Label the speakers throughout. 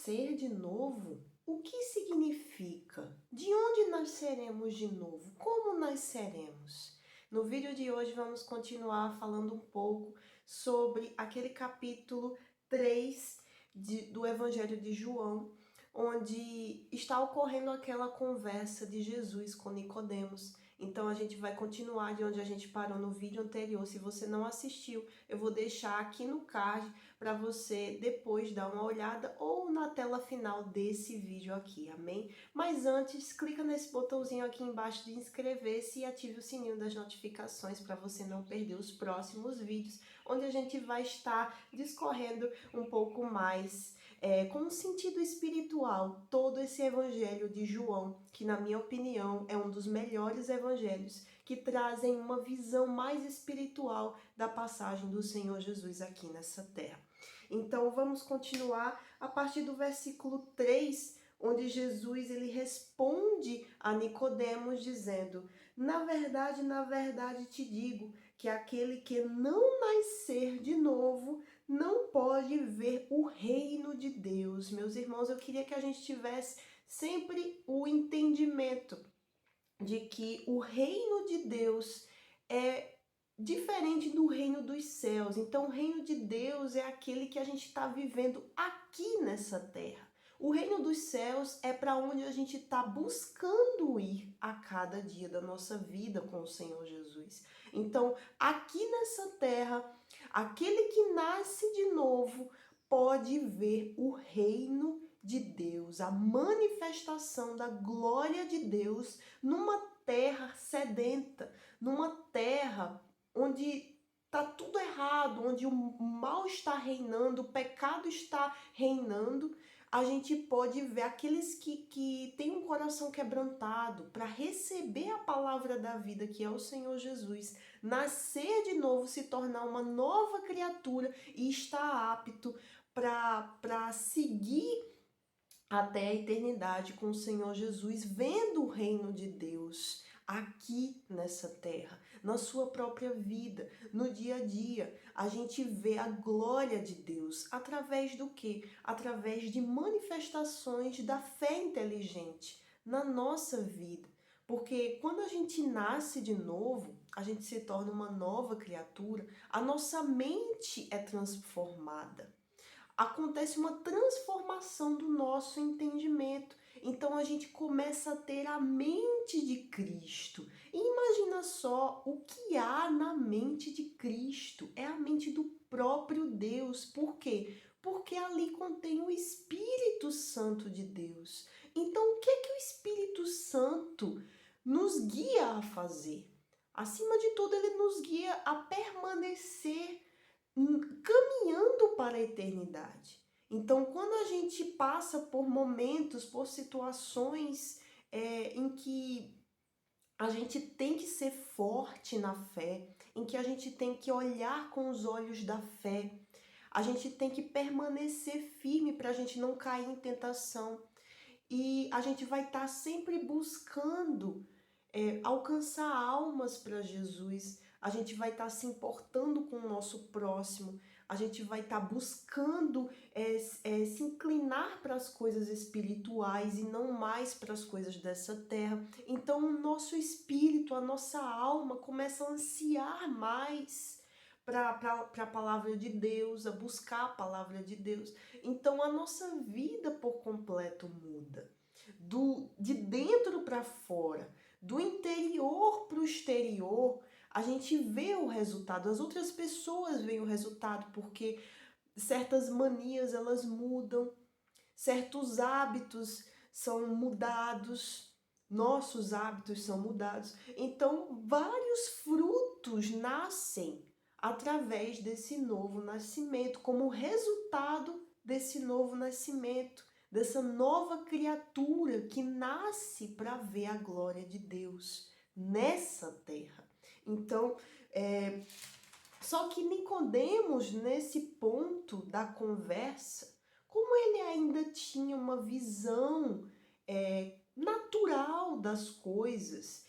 Speaker 1: nascer de novo? O que significa? De onde nasceremos de novo? Como nasceremos? No vídeo de hoje vamos continuar falando um pouco sobre aquele capítulo 3 do Evangelho de João, onde está ocorrendo aquela conversa de Jesus com Nicodemos. Então a gente vai continuar de onde a gente parou no vídeo anterior. Se você não assistiu, eu vou deixar aqui no card para você depois dar uma olhada ou na tela final desse vídeo aqui, amém? Mas antes, clica nesse botãozinho aqui embaixo de inscrever-se e ative o sininho das notificações para você não perder os próximos vídeos, onde a gente vai estar discorrendo um pouco mais com um sentido espiritual todo esse evangelho de João, que na minha opinião é um dos melhores evangelhos que trazem uma visão mais espiritual da passagem do Senhor Jesus aqui nessa terra. Então vamos continuar a partir do versículo 3, onde Jesus ele responde a Nicodemos dizendo: na verdade te digo que aquele que não nascer de novo não pode ver o reino de Deus. Meus irmãos, eu queria que a gente tivesse sempre o entendimento de que o reino de Deus é diferente do reino dos céus. Então, o reino de Deus é aquele que a gente está vivendo aqui nessa terra. O reino dos céus é para onde a gente está buscando ir a cada dia da nossa vida com o Senhor Jesus. Então, aqui nessa terra, aquele que nasce de novo pode ver o reino de Deus, a manifestação da glória de Deus numa terra sedenta, numa terra onde está tudo errado, onde o mal está reinando, o pecado está reinando. A gente pode ver aqueles que têm um coração quebrantado para receber a palavra da vida, que é o Senhor Jesus, nascer de novo, se tornar uma nova criatura e estar apto para seguir até a eternidade com o Senhor Jesus, vendo o reino de Deus aqui nessa terra, na sua própria vida, no dia a dia. A gente vê a glória de Deus através do quê? Através de manifestações da fé inteligente na nossa vida. Porque quando a gente nasce de novo, a gente se torna uma nova criatura, a nossa mente é transformada. Acontece uma transformação do nosso entendimento. Então a gente começa a ter a mente de Cristo. E imagina só o que há na mente de Cristo. É a mente do próprio Deus. Por quê? Porque ali contém o Espírito Santo de Deus. Então o que é que o Espírito Santo nos guia a fazer? Acima de tudo, ele nos guia a permanecer caminhando para a eternidade. Então, quando a gente passa por momentos, por situações em que a gente tem que ser forte na fé, em que a gente tem que olhar com os olhos da fé, a gente tem que permanecer firme para a gente não cair em tentação. E a gente vai estar sempre buscando alcançar almas para Jesus, a gente vai estar se importando com o nosso próximo, a gente vai estar buscando se inclinar para as coisas espirituais e não mais para as coisas dessa terra. Então o nosso espírito, a nossa alma começa a ansiar mais para a palavra de Deus, a buscar a palavra de Deus. Então a nossa vida por completo muda. De dentro para fora, do interior para o exterior, a gente vê o resultado, as outras pessoas veem o resultado, porque certas manias elas mudam, certos hábitos são mudados, nossos hábitos são mudados. Então, vários frutos nascem através desse novo nascimento, como resultado desse novo nascimento, dessa nova criatura que nasce para ver a glória de Deus nessa terra. Então, só que Nicodemos, nesse ponto da conversa, como ele ainda tinha uma visão natural das coisas,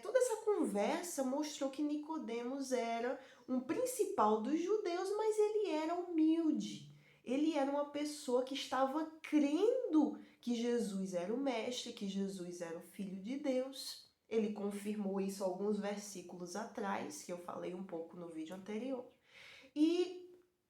Speaker 1: toda essa conversa mostrou que Nicodemos era um principal dos judeus, mas ele era humilde. Ele era uma pessoa que estava crendo que Jesus era o Mestre, que Jesus era o Filho de Deus. Ele confirmou isso alguns versículos atrás, que eu falei um pouco no vídeo anterior. E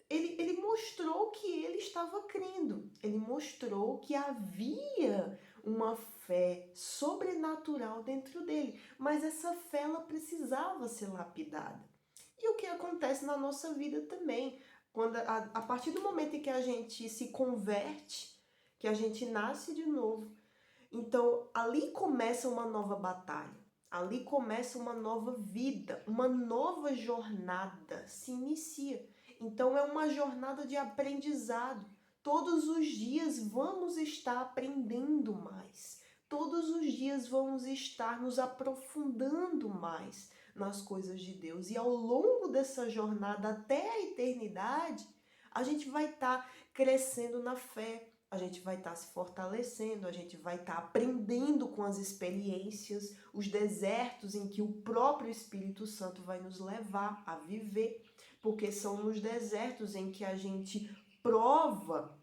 Speaker 1: ele mostrou que ele estava crendo. Ele mostrou que havia uma fé sobrenatural dentro dele. Mas essa fé ela precisava ser lapidada. E o que acontece na nossa vida também. Quando a partir do momento em que a gente se converte, que a gente nasce de novo, então ali começa uma nova batalha. Ali começa uma nova vida, uma nova jornada se inicia. Então é uma jornada de aprendizado. Todos os dias vamos estar aprendendo mais. Todos os dias vamos estar nos aprofundando mais nas coisas de Deus. E ao longo dessa jornada até a eternidade, a gente vai estar crescendo na fé, a gente vai estar se fortalecendo, a gente vai estar aprendendo com as experiências, os desertos em que o próprio Espírito Santo vai nos levar a viver, porque são nos desertos em que a gente prova,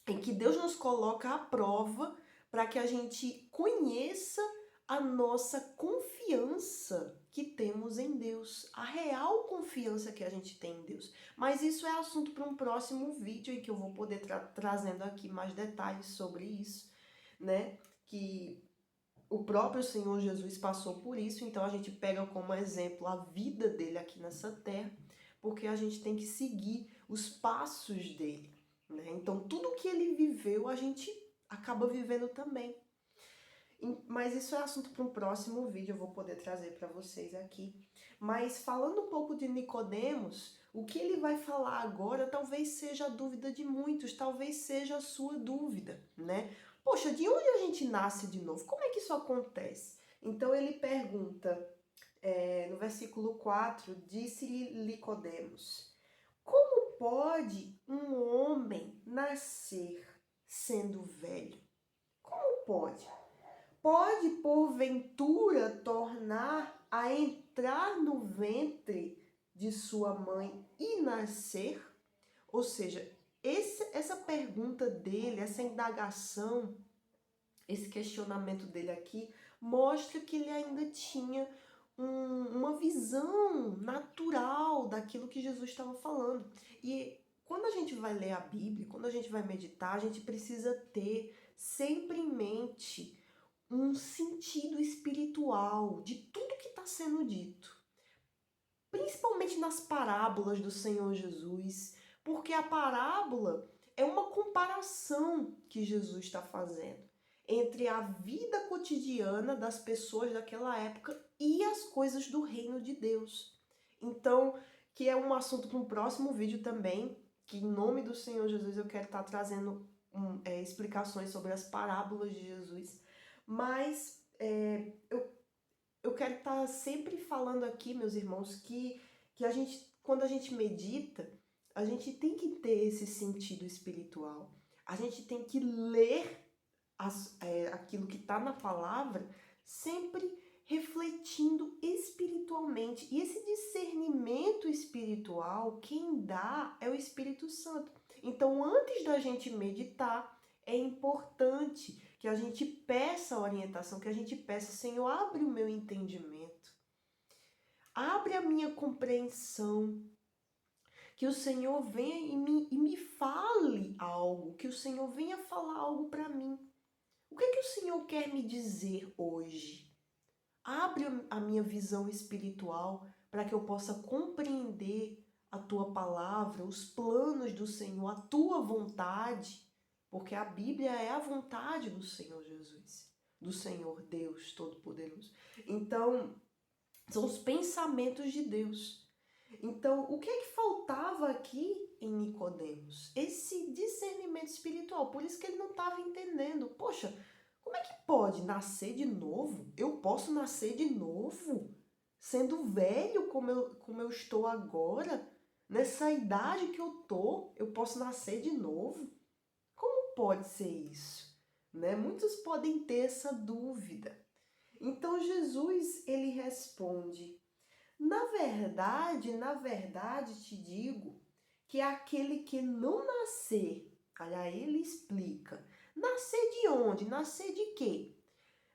Speaker 1: em que Deus nos coloca à prova para que a gente conheça a nossa confiança que temos em Deus, a real confiança que a gente tem em Deus. Mas isso é assunto para um próximo vídeo em que eu vou poder trazendo aqui mais detalhes sobre isso, né? Que o próprio Senhor Jesus passou por isso, então a gente pega como exemplo a vida dele aqui nessa terra, porque a gente tem que seguir os passos dele, né? Então tudo que ele viveu a gente acaba vivendo também. Mas isso é assunto para um próximo vídeo, eu vou poder trazer para vocês aqui. Mas falando um pouco de Nicodemos, o que ele vai falar agora talvez seja a dúvida de muitos, talvez seja a sua dúvida, né? Poxa, de onde a gente nasce de novo? Como é que isso acontece? Então ele pergunta, no versículo 4, disse-lhe Nicodemos: como pode um homem nascer sendo velho? Como pode? Pode, porventura, tornar a entrar no ventre de sua mãe e nascer? Ou seja, essa pergunta dele, essa indagação, esse questionamento dele aqui, mostra que ele ainda tinha uma visão natural daquilo que Jesus estava falando. E quando a gente vai ler a Bíblia, quando a gente vai meditar, a gente precisa ter sempre em mente um sentido espiritual de tudo que está sendo dito, principalmente nas parábolas do Senhor Jesus, porque a parábola é uma comparação que Jesus está fazendo entre a vida cotidiana das pessoas daquela época e as coisas do reino de Deus. Então, que é um assunto para um próximo vídeo também, que em nome do Senhor Jesus eu quero estar trazendo explicações sobre as parábolas de Jesus. Mas eu quero estar sempre falando aqui, meus irmãos, que a gente, quando a gente medita, a gente tem que ter esse sentido espiritual. A gente tem que ler aquilo que está na palavra, sempre refletindo espiritualmente. E esse discernimento espiritual, quem dá é o Espírito Santo. Então, antes da gente meditar, é importante que a gente peça a orientação, que a gente peça, Senhor, abre o meu entendimento, abre a minha compreensão, que o Senhor venha e me fale algo, que o Senhor venha falar algo para mim. O que é que o Senhor quer me dizer hoje? Abre a minha visão espiritual para que eu possa compreender a tua palavra, os planos do Senhor, a tua vontade, porque a Bíblia é a vontade do Senhor Jesus, do Senhor Deus Todo-Poderoso. Então, são os pensamentos de Deus. Então, o que é que faltava aqui em Nicodemos? Esse discernimento espiritual. Por isso que ele não estava entendendo. Poxa, como é que pode nascer de novo? Eu posso nascer de novo? Sendo velho como eu estou agora? Nessa idade que eu tô, eu posso nascer de novo? Como pode ser isso? Né? Muitos podem ter essa dúvida. Então Jesus, ele responde: na verdade te digo que é aquele que não nascer. Olha, ele explica. Nascer de onde? Nascer de quê?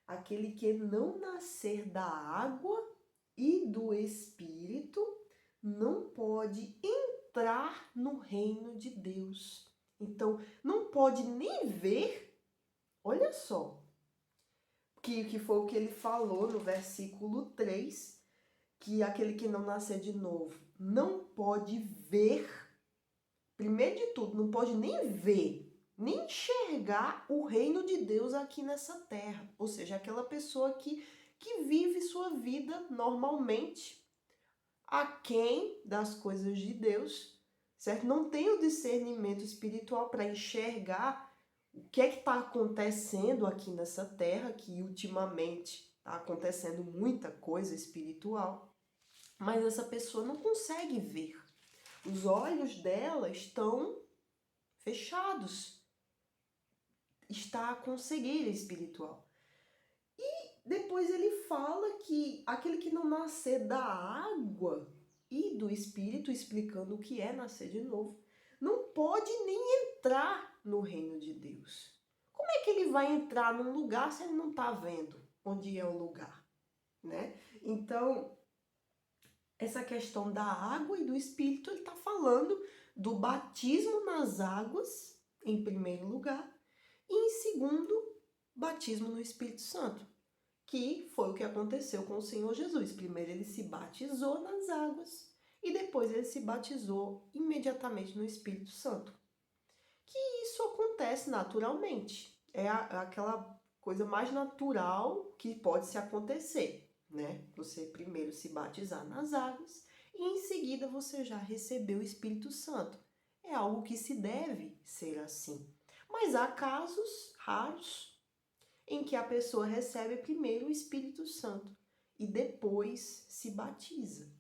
Speaker 1: Aquele que não nascer da água e do Espírito não pode entrar no reino de Deus. Então, não pode nem ver, olha só, que foi o que ele falou no versículo 3, que aquele que não nascer de novo não pode ver, primeiro de tudo, não pode nem ver, nem enxergar o reino de Deus aqui nessa terra. Ou seja, aquela pessoa que vive sua vida normalmente, aquém das coisas de Deus, certo? Não tem o discernimento espiritual para enxergar o que é que está acontecendo aqui nessa terra, que ultimamente está acontecendo muita coisa espiritual, mas essa pessoa não consegue ver. Os olhos dela estão fechados. Está com cegueira espiritual. E depois ele fala que aquele que não nascer da água e do Espírito, explicando o que é nascer de novo, não pode nem entrar no reino de Deus. Como é que ele vai entrar num lugar se ele não está vendo onde é o lugar, né? Então, essa questão da água e do Espírito, ele está falando do batismo nas águas, em primeiro lugar, e em segundo, batismo no Espírito Santo, que foi o que aconteceu com o Senhor Jesus. Primeiro ele se batizou nas águas e depois ele se batizou imediatamente no Espírito Santo. Que isso acontece naturalmente. É aquela coisa mais natural que pode se acontecer, né? Você primeiro se batizar nas águas e em seguida você já recebeu o Espírito Santo. É algo que se deve ser assim. Mas há casos raros em que a pessoa recebe primeiro o Espírito Santo e depois se batiza.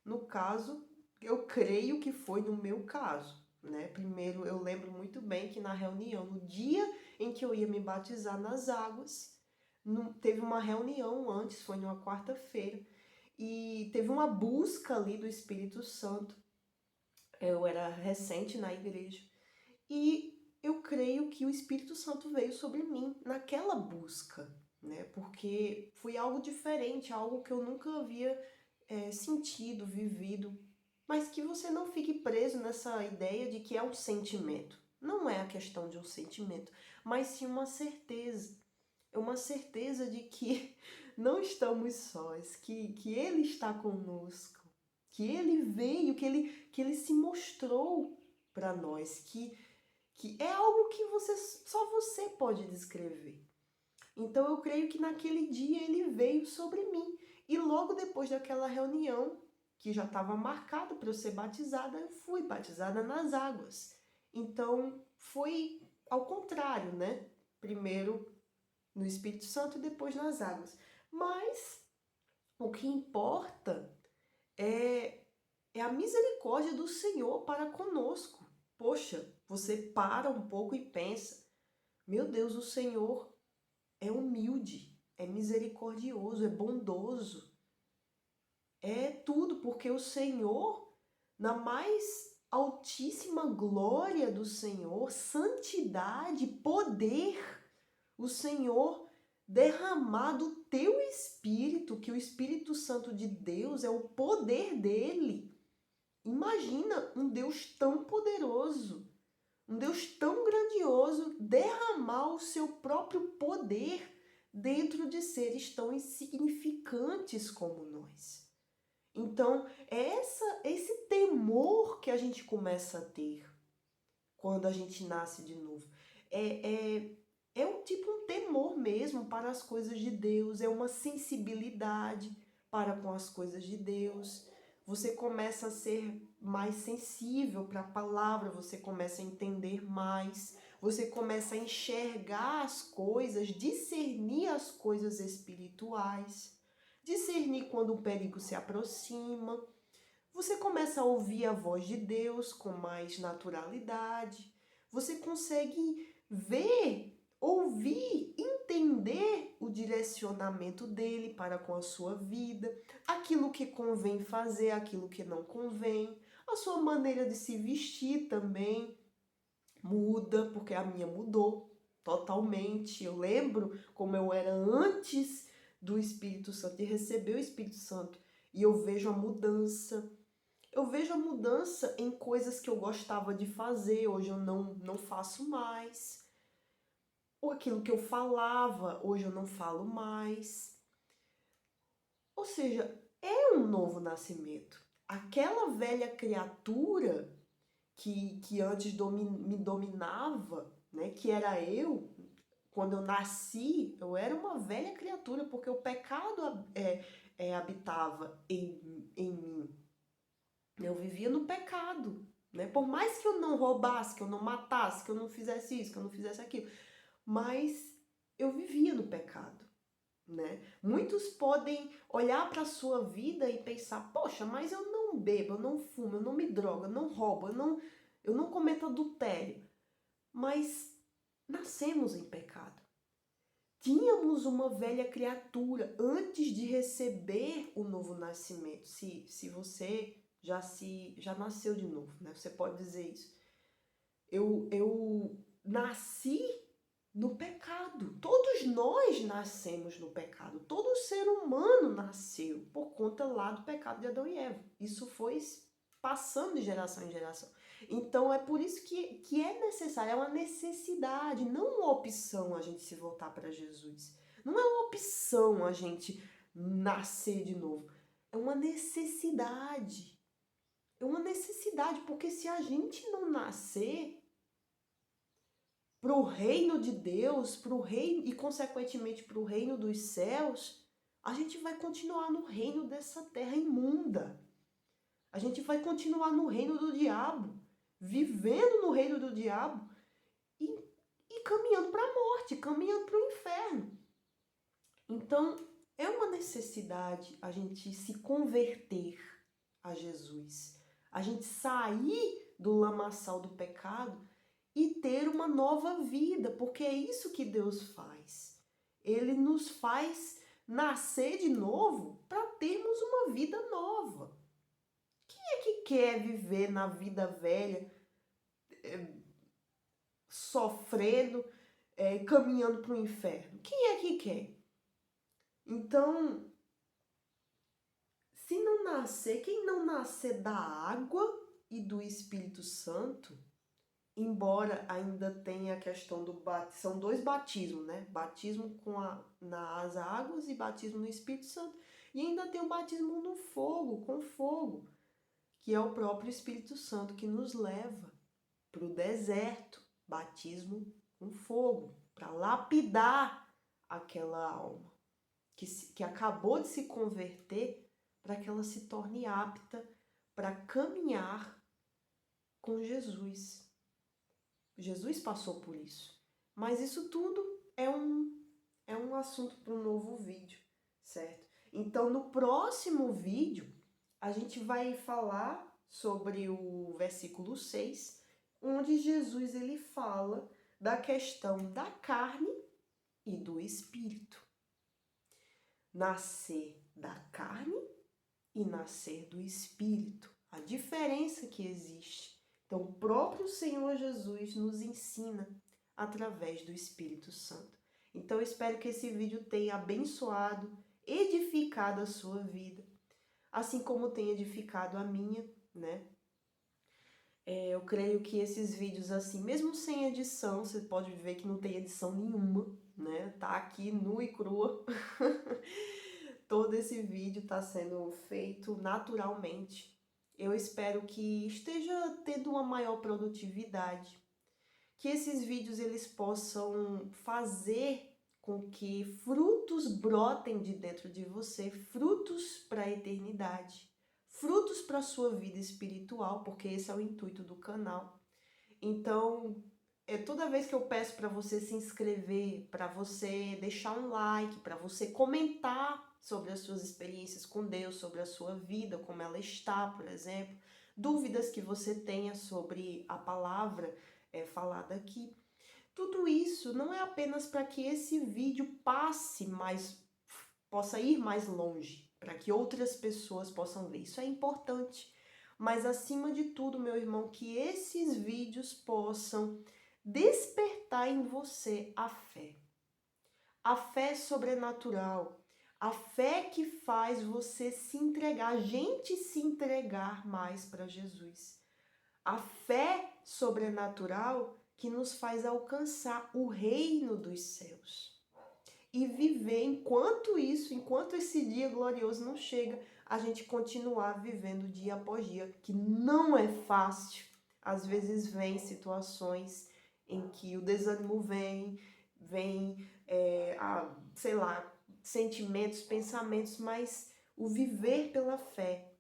Speaker 1: No caso, eu creio que foi no meu caso, né? Primeiro, eu lembro muito bem que na reunião, no dia em que eu ia me batizar nas águas, teve uma reunião antes, foi numa quarta-feira, e teve uma busca ali do Espírito Santo. Eu era recente na igreja e eu creio que o Espírito Santo veio sobre mim naquela busca, né? Porque foi algo diferente, algo que eu nunca havia sentido, vivido. Mas que você não fique preso nessa ideia de que é um sentimento. Não é a questão de um sentimento, mas sim uma certeza. É uma certeza de que não estamos sós, que Ele está conosco, que Ele veio, que ele se mostrou para nós, que é algo que só você pode descrever. Então eu creio que naquele dia ele veio sobre mim. E logo depois daquela reunião, que já estava marcado para eu ser batizada, eu fui batizada nas águas. Então foi ao contrário, né? Primeiro no Espírito Santo e depois nas águas. Mas o que importa é a misericórdia do Senhor para conosco. Poxa, você para um pouco e pensa, meu Deus, o Senhor é humilde, é misericordioso, é bondoso. É tudo, porque o Senhor, na mais altíssima glória do Senhor, santidade, poder, o Senhor derramar do teu Espírito, que o Espírito Santo de Deus é o poder dele. Imagina um Deus tão poderoso, um Deus tão grandioso, derramar o seu próprio poder dentro de seres tão insignificantes como nós. Então, é esse temor que a gente começa a ter quando a gente nasce de novo. É um tipo um temor mesmo para as coisas de Deus, é uma sensibilidade para com as coisas de Deus. Você começa a ser mais sensível para a palavra, você começa a entender mais, você começa a enxergar as coisas, discernir as coisas espirituais, discernir quando o perigo se aproxima. Você começa a ouvir a voz de Deus com mais naturalidade. Você consegue ver, ouvir, entender o direcionamento dele para com a sua vida, aquilo que convém fazer, aquilo que não convém, A sua maneira de se vestir também muda, porque a minha mudou totalmente. Eu lembro como eu era antes do Espírito Santo, de receber o Espírito Santo, e eu vejo a mudança. Eu vejo a mudança em coisas que eu gostava de fazer, hoje eu não faço mais. Ou aquilo que eu falava, hoje eu não falo mais. Ou seja, é um novo nascimento. Aquela velha criatura que antes me dominava, né, que era eu, quando eu nasci, eu era uma velha criatura, porque o pecado habitava em mim. Eu vivia no pecado, né? Por mais que eu não roubasse, que eu não matasse, que eu não fizesse isso, que eu não fizesse aquilo, mas eu vivia no pecado, né? Muitos podem olhar para a sua vida e pensar, poxa, mas eu não bebo, eu não fumo, eu não me drogo, eu não roubo, eu não cometo adultério. Mas nascemos em pecado. Tínhamos uma velha criatura antes de receber o novo nascimento. Se você já nasceu de novo, né? Você pode dizer isso. Eu nasci no pecado. Todos nós nascemos no pecado. Todo ser humano nasceu por conta lá do pecado de Adão e Eva. Isso foi passando de geração em geração. Então é por isso que é necessário, é uma necessidade, não uma opção a gente se voltar para Jesus. Não é uma opção a gente nascer de novo. É uma necessidade. É uma necessidade, porque se a gente não nascer para o reino de Deus, para o reino e consequentemente para o reino dos céus, a gente vai continuar no reino dessa terra imunda. A gente vai continuar no reino do diabo, vivendo no reino do diabo e caminhando para a morte, caminhando para o inferno. Então, é uma necessidade a gente se converter a Jesus, a gente sair do lamaçal do pecado e ter uma nova vida, porque é isso que Deus faz. Ele nos faz nascer de novo para termos uma vida nova. Quem é que quer viver na vida velha, sofrendo, caminhando para o inferno? Quem é que quer? Então, se não nascer, quem não nascer da água e do Espírito Santo, embora ainda tenha a questão do batismo, são dois batismos, né? Batismo nas águas e batismo no Espírito Santo. E ainda tem o batismo no fogo, com fogo, que é o próprio Espírito Santo que nos leva para o deserto, batismo com fogo, para lapidar aquela alma que acabou de se converter, para que ela se torne apta para caminhar com Jesus. Jesus passou por isso. Mas isso tudo é um assunto para um novo vídeo, certo? Então, no próximo vídeo, a gente vai falar sobre o versículo 6, onde Jesus ele fala da questão da carne e do espírito. Nascer da carne e nascer do espírito. A diferença que existe. Então, o próprio Senhor Jesus nos ensina através do Espírito Santo. Então, eu espero que esse vídeo tenha abençoado, edificado a sua vida, assim como tem edificado a minha, né? Eu creio que esses vídeos assim, mesmo sem edição, você pode ver que não tem edição nenhuma, né? Tá aqui nua e crua. Todo esse vídeo está sendo feito naturalmente. Eu espero que esteja tendo uma maior produtividade, que esses vídeos eles possam fazer com que frutos brotem de dentro de você, frutos para a eternidade, frutos para a sua vida espiritual, porque esse é o intuito do canal. Então, toda vez que eu peço para você se inscrever, para você deixar um like, para você comentar sobre as suas experiências com Deus, sobre a sua vida, como ela está, por exemplo, dúvidas que você tenha sobre a palavra falada aqui. Tudo isso não é apenas para que esse vídeo possa ir mais longe, para que outras pessoas possam ver. Isso é importante, mas acima de tudo, meu irmão, que esses vídeos possam despertar em você a fé. A fé sobrenatural, a fé que faz você se entregar, a gente se entregar mais para Jesus. A fé sobrenatural que nos faz alcançar o reino dos céus. E viver enquanto esse dia glorioso não chega, a gente continuar vivendo dia após dia, que não é fácil. Às vezes vem situações em que o desânimo vem sei lá, sentimentos, pensamentos, mas o viver pela fé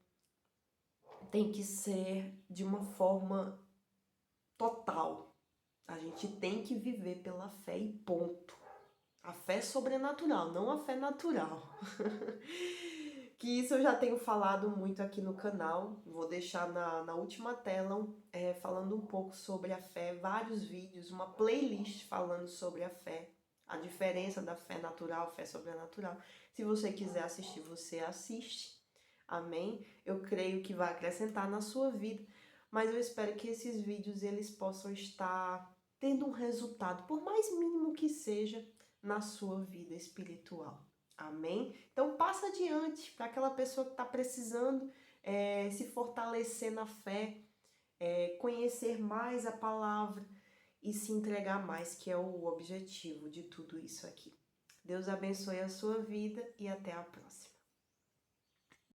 Speaker 1: tem que ser de uma forma total. A gente tem que viver pela fé e ponto. A fé sobrenatural, não a fé natural. Que isso eu já tenho falado muito aqui no canal. Vou deixar na última tela falando um pouco sobre a fé, vários vídeos, uma playlist falando sobre a fé, a diferença da fé natural, fé sobrenatural. Se você quiser assistir, você assiste. Amém? Eu creio que vai acrescentar na sua vida, mas eu espero que esses vídeos eles possam estar tendo um resultado, por mais mínimo que seja, na sua vida espiritual. Amém? Então passa adiante para aquela pessoa que está precisando se fortalecer na fé, conhecer mais a palavra e se entregar mais, que é o objetivo de tudo isso aqui. Deus abençoe a sua vida e até a próxima.